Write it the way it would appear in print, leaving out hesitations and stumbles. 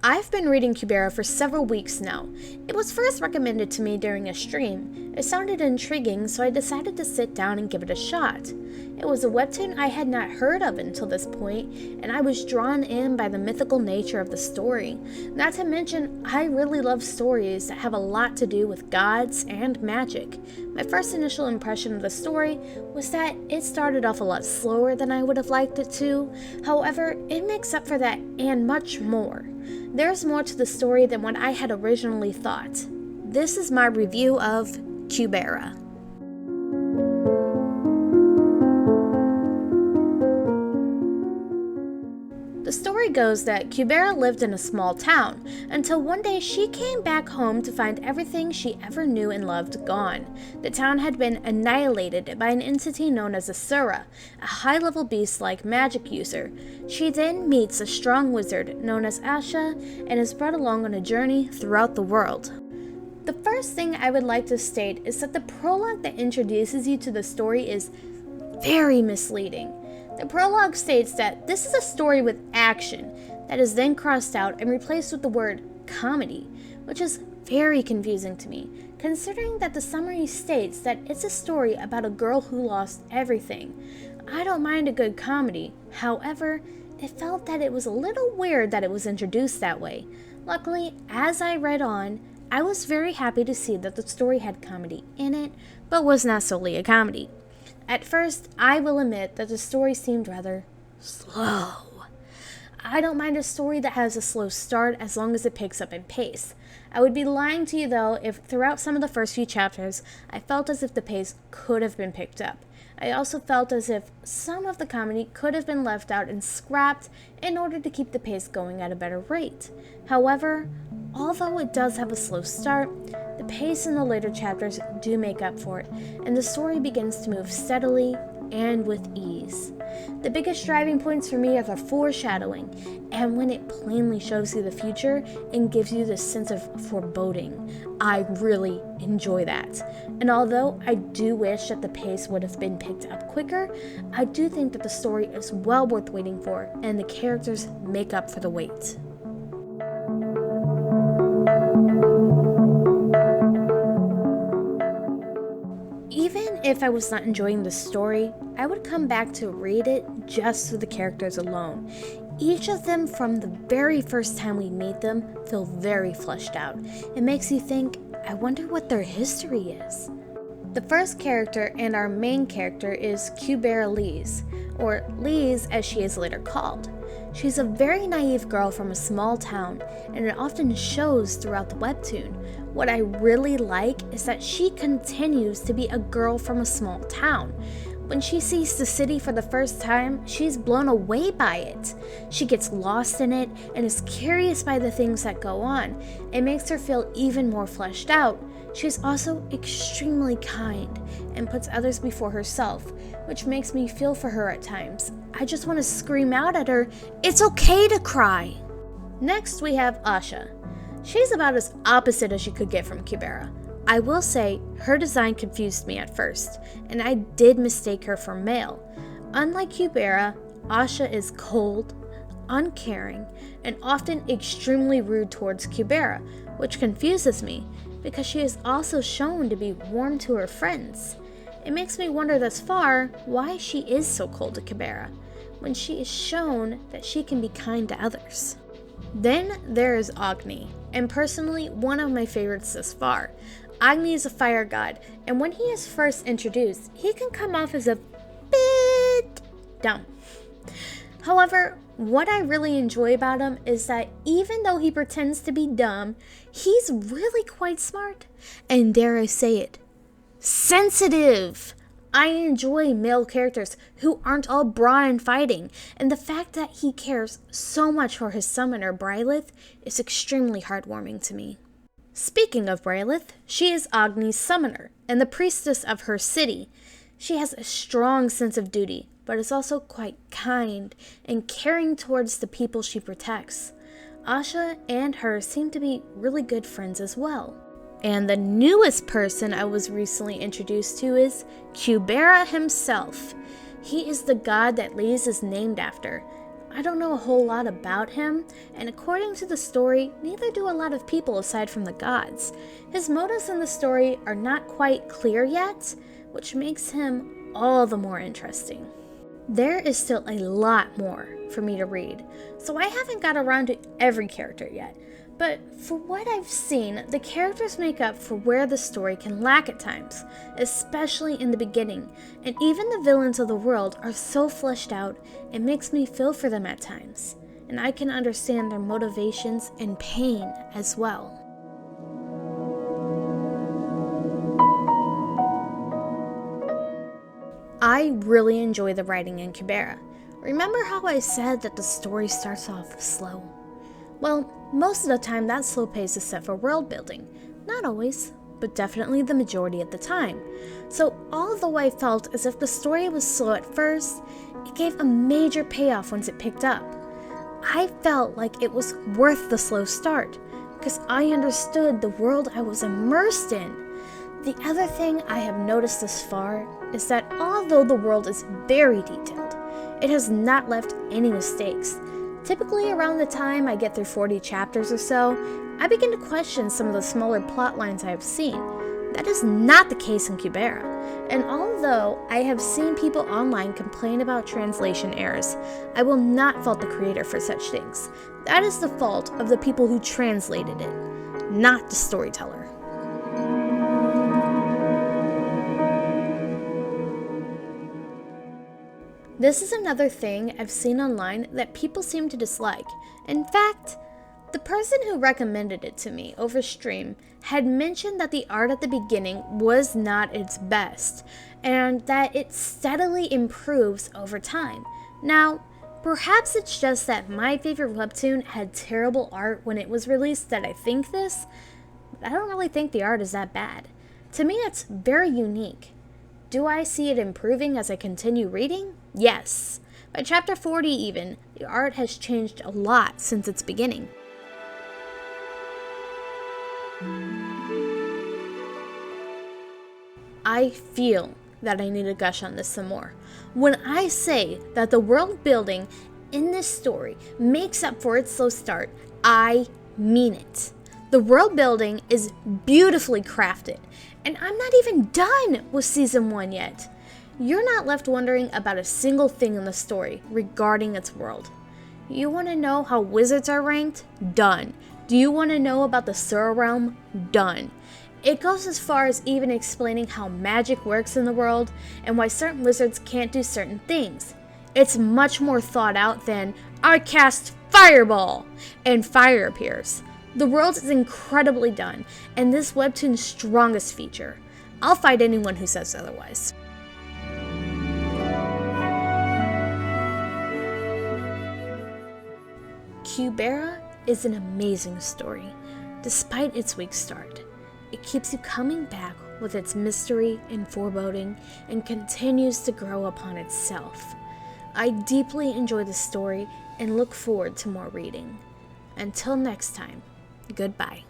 I've been reading Kubera for several weeks now. It was first recommended to me during a stream. It sounded intriguing, so I decided to sit down and give it a shot. It was a webtoon I had not heard of until this point, and I was drawn in by the mythical nature of the story. Not to mention, I really love stories that have a lot to do with gods and magic. My first initial impression of the story was that it started off a lot slower than I would have liked it to. However, it makes up for that and much more. There's more to the story than what I had originally thought. This is my review of Kubera. The story goes that Kubera lived in a small town until one day she came back home to find everything she ever knew and loved gone. The town had been annihilated by an entity known as Asura, a high-level beast-like magic user. She then meets a strong wizard known as Asha and is brought along on a journey throughout the world. The first thing I would like to state is that the prologue that introduces you to the story is very misleading. The prologue states that this is a story with action that is then crossed out and replaced with the word comedy, which is very confusing to me, considering that the summary states that it's a story about a girl who lost everything. I don't mind a good comedy, however, it felt that it was a little weird that it was introduced that way. Luckily, as I read on, I was very happy to see that the story had comedy in it, but was not solely a comedy. At first, I will admit that the story seemed rather slow. I don't mind a story that has a slow start as long as it picks up in pace. I would be lying to you though if throughout some of the first few chapters, I felt as if the pace could have been picked up. I also felt as if some of the comedy could have been left out and scrapped in order to keep the pace going at a better rate. However, although it does have a slow start, the pace in the later chapters do make up for it, and the story begins to move steadily and with ease. The biggest driving points for me are the foreshadowing, and when it plainly shows you the future and gives you this sense of foreboding. I really enjoy that. And although I do wish that the pace would have been picked up quicker, I do think that the story is well worth waiting for, and the characters make up for the wait. Even if I was not enjoying the story, I would come back to read it just for the characters alone. Each of them, from the very first time we meet them, feel very fleshed out. It makes you think, I wonder what their history is. The first character and our main character is Kubera Lise, or Lise as she is later called. She's a very naive girl from a small town, and it often shows throughout the webtoon. What I really like is that she continues to be a girl from a small town. When she sees the city for the first time, she's blown away by it. She gets lost in it and is curious by the things that go on. It makes her feel even more fleshed out. She's also extremely kind and puts others before herself, which makes me feel for her at times. I just want to scream out at her, "It's okay to cry!" Next, we have Asha. She's about as opposite as you could get from Kubera. I will say, her design confused me at first, and I did mistake her for male. Unlike Kubera, Asha is cold, uncaring, and often extremely rude towards Kubera, which confuses me, because she is also shown to be warm to her friends. It makes me wonder thus far why she is so cold to Kubera, when she is shown that she can be kind to others. Then there is Agni, and personally one of my favorites thus far. Agni is a fire god, and when he is first introduced, he can come off as a bit dumb. However, what I really enjoy about him is that even though he pretends to be dumb, he's really quite smart, and dare I say it, sensitive. I enjoy male characters who aren't all brawn and fighting, and the fact that he cares so much for his summoner, Brilith, is extremely heartwarming to me. Speaking of Brilith, she is Agni's summoner and the priestess of her city. She has a strong sense of duty, but is also quite kind and caring towards the people she protects. Asha and her seem to be really good friends as well. And the newest person I was recently introduced to is Kubera himself. He is the god that Lise is named after. I don't know a whole lot about him, and according to the story, neither do a lot of people aside from the gods. His motives in the story are not quite clear yet, which makes him all the more interesting. There is still a lot more for me to read, so I haven't got around to every character yet. But for what I've seen, the characters make up for where the story can lack at times, especially in the beginning, and even the villains of the world are so fleshed out, it makes me feel for them at times, and I can understand their motivations and pain as well. I really enjoy the writing in Kubera. Remember how I said that the story starts off slow? Well, most of the time that slow pace is set for world building. Not always, but definitely the majority of the time. So although I felt as if the story was slow at first, it gave a major payoff once it picked up. I felt like it was worth the slow start, because I understood the world I was immersed in. The other thing I have noticed thus far is that although the world is very detailed, it has not left any mistakes. Typically around the time I get through 40 chapters or so, I begin to question some of the smaller plot lines I have seen. That is not the case in Kubera, and although I have seen people online complain about translation errors, I will not fault the creator for such things. That is the fault of the people who translated it, not the storyteller. This is another thing I've seen online that people seem to dislike. In fact, the person who recommended it to me over stream had mentioned that the art at the beginning was not its best, and that it steadily improves over time. Now, perhaps it's just that my favorite webtoon had terrible art when it was released that I think this, but I don't really think the art is that bad. To me, it's very unique. Do I see it improving as I continue reading? Yes. By chapter 40 even, the art has changed a lot since its beginning. I feel that I need to gush on this some more. When I say that the world building in this story makes up for its slow start, I mean it. The world building is beautifully crafted, and I'm not even done with season 1 yet. You're not left wondering about a single thing in the story regarding its world. You want to know how wizards are ranked? Done. Do you want to know about the Sura realm? Done. It goes as far as even explaining how magic works in the world and why certain wizards can't do certain things. It's much more thought out than, I cast Fireball, and fire appears. The world is incredibly done, and this webtoon's strongest feature. I'll fight anyone who says otherwise. Kubera is an amazing story. Despite its weak start, it keeps you coming back with its mystery and foreboding and continues to grow upon itself. I deeply enjoy the story and look forward to more reading. Until next time, goodbye.